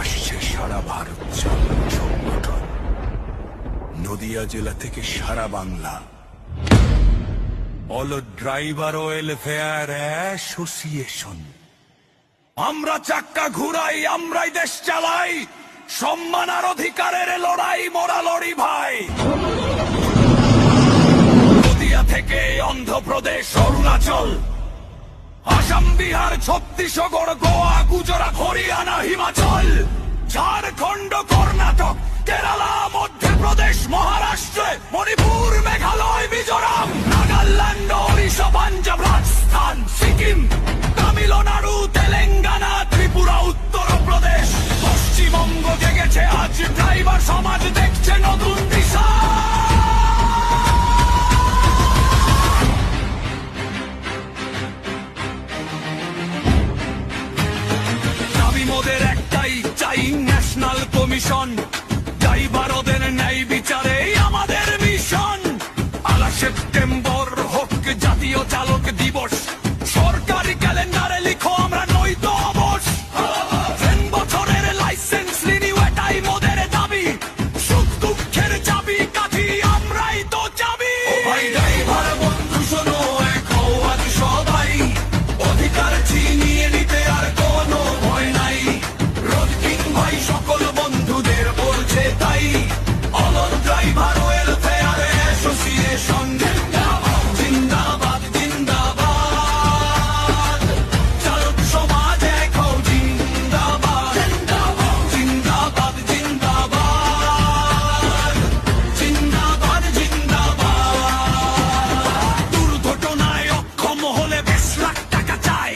আসছে সারা ভারত চালাক সংগঠন, নদিয়া জেলা থেকে সারা Bangla. All driver welfare association. আমরা চাক্কা ঘুরাই, আমরাই দেশ চালাই, সম্মান আর অধিকারের লড়াই মোরা লড়ি ভাই। নদিয়া থেকে অন্ধ্রপ্রদেশ, অরুণাচল, আসাম, বিহার, ছত্তিশগড়, গোয়া, গুজরাট, হরিয়ানা, হিমাচল, ঝাড়খণ্ড, কর্ণাটক, কেরালা, মধ্যপ্রদেশ, মহারাষ্ট্র, মণিপুর, মেঘালয়, মিজোরাম, নাগাল্যান্ড, ওড়িশা, পাঞ্জাব, রাজস্থান, সিকিম, তামিলনাড়ু, তেলেঙ্গানা, ত্রিপুরা, উত্তরপ্রদেশ, পশ্চিমবঙ্গ জেগেছে আজ, ড্রাইভার সমাজ দেখছে নতুন দিশা। মোদের একটাই চাই, ন্যাশনাল কমিশন, ড্রাইভারদের ন্যায় বিচারে আমাদের মিশন। 1 সেপ্টেম্বর হোক জাতীয় চালক দিবস, সরকারি ক্যালেন্ডারে লিখো আমরা নয়তো অবশ। 3 বছরের লাইসেন্স রিনিউ, এটাই মোদের দাবি, সুখ দুঃখের চাবি কাঠি আমরাই তো চাবি। ভাই ড্রাইভার বন্ধু শোনো, এক হও আজ সবাই, অধিকার ছিনিয়ে নিতে আর কোনো ভয় নাই। রোড কিং ভাই সকল বন্ধুদের বলছে তাই, অল ড্রাইভার ওয়েলফেয়ার অ্যাসোসিয়েশন জিন্দাবাদ, জিন্দাবাদ। চালক সমাজ এক হও, জিন্দাবাদ, জিন্দাবাদ, জিন্দাবাদ, জিন্দাবাদ, জিন্দাবাদ। দুর্ঘটনায় অক্ষম হলে 20 লাখ টাকা চাই,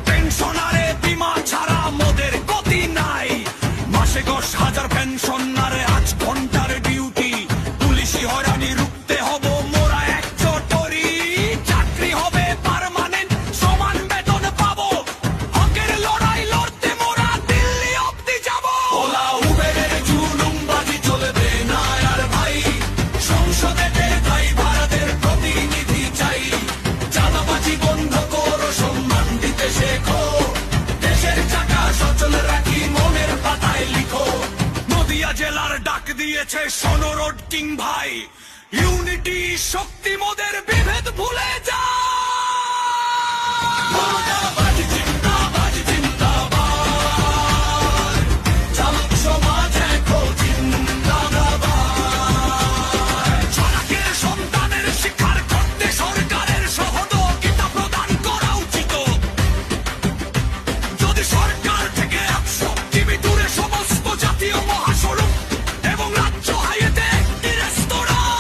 পেনশনারে বিমা ছাড়া মোদের গতি নাই। মাসে 10,000 পেনশনারে 8 ঘন্টার ডিউটি, পুলিশি হয়রানি রুখতে হব মোরা একজোটরি। চাকরি হবে পার্মানেন্ট, সমান বেতন পাবো, হকের লড়াই লড়তে মোরা দিল্লি অব্দি যাব। ওলা উবেরের জুলুমবাজি চলবে না আর ভাই, সংসদে ড্রাইভারদের প্রতিনিধি চাই। চাঁদাবাজি বন্ধ করো, সম্মান দিতে শেখো, দেশের চাকা সচল রাখি মনের পাতায় লিখো। নদিয়া জেলার ডাক দিয়েছে শোনো রোড কিং ভাই, ইউনিটি শক্তি মোদের বিভেদ ভুলে যা। জিন্দাবাদ, জিন্দাবাদ, জিন্দাবাদ। চালক সমাজ এক হও, জিন্দাবাদ। চালকের সন্তানের শিক্ষার করতে সরকারের সহযোগিতা প্রদান করা উচিত। যদি সরকার থেকে 100 কিমি দূরে সমস্ত জাতীয় মহাসড়ক এবং রাজ্য হাইওয়েতে একটি রেস্তোরাঁ,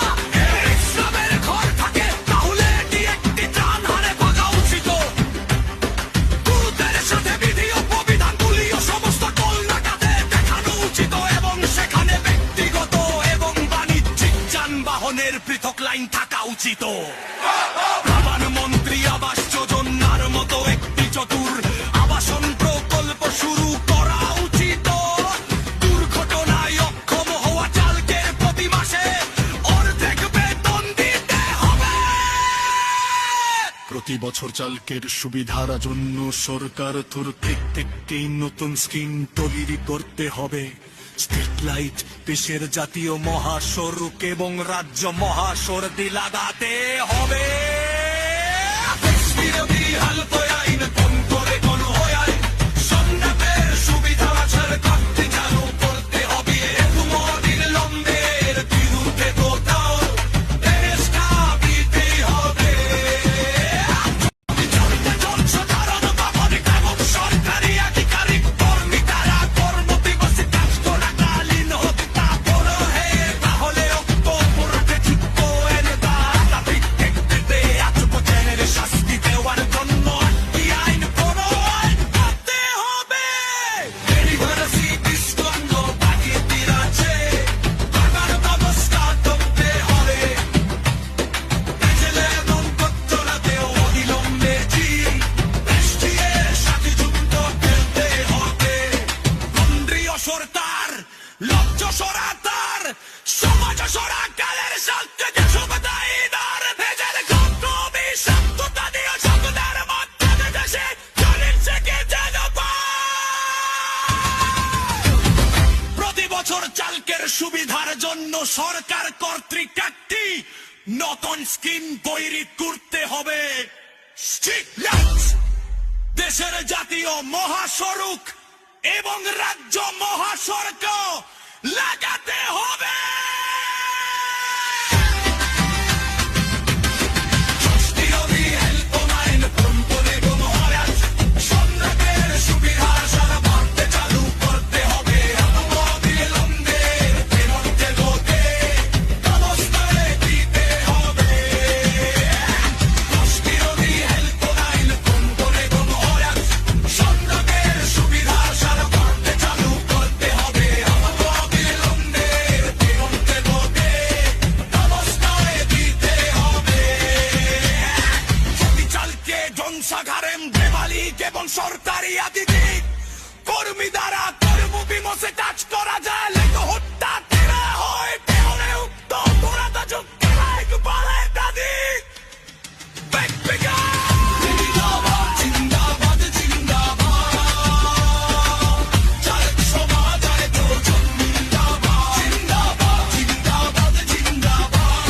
ইসলামের ঘর থাকে, তাহলে এটি একটি ত্রাণ হারে ভাগা উচিত। গুরুত্বের সাথে বিধি ও প্রবিধানগুলি ও সমস্ত টোল নাকাতে দেখানো উচিত, এবং সেখানে ব্যক্তিগত এবং বাণিজ্যিক যানবাহনের পৃথক লাইন থাকা উচিত। প্রধানমন্ত্রী আবাস যোজনার মতো একটি চতুর আবাসন প্রকল্প শুরু করা উচিত। দুর্ঘটনায় অক্ষম হওয়া চালকের প্রতি মাসে অর্ধেক বেতন দিতে হবে। প্রতি বছর চালকের সুবিধার জন্য সরকার থেকে নতুন স্কিম তৈরি করতে হবে। স্ট্রিট লাইট, দেশের জাতীয় মহাসড়ক এবং রাজ্য মহাসড়ক লাগাতে হবে। বিরোধী হালতো আইন কম করে কোন হয়, সংলাপের সুবিধা সরকারকে চালু করতে হবে। মোদির লম্বের বিরুদ্ধে কোথাও দেশটা দিতে হবে। জনসাধারণ পাবলিক এবং সরকারি আধিকারিক কর্মী তারা কর্মদিবসে কাজ করাকালীন হতে তা বড় হে, তাহলে অক্টোবরকে ঠিক করে দা। তাদের দেখতে আজ পর্যন্ত শাস্তি দেওয়ার জন্য বছর চালকের সুবিধার জন্য সরকার কর্তৃক একটি নতুন স্কিম তৈরি করতে হবে। স্ট্রিট লাইট, দেশের জাতীয় মহাসড়ক এবং রাজ্য মহাসড়ক লাগাতে হবে। এবং সরকারি আধিকারিক কর্মী দ্বারা কর্মবিমুখে কাজ করা যায়, লেখো হত্যা তেরা হয় পেহরে উক্ত অপরাধ যুক্ত লাইক বলে দাদি জিন্দাবাদ জিন্দাবাদ জিন্দাবাদ চালক সমাজ আরে তো জিন্দাবাদ জিন্দাবাদ জিন্দাবাদ জিন্দাবাদ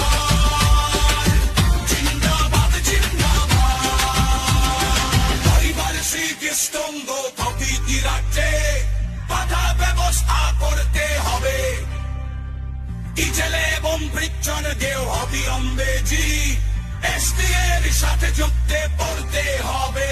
জিন্দাবাদ জিন্দাবাদ স্তম্ভ প্রকৃতি রাখতে বাধা ব্যবস্থা করতে হবে। ইজেলে এবং বৃক্ষণ দেও অবিলম্বে জি এসডিএর সাথে যুক্ত করতে হবে।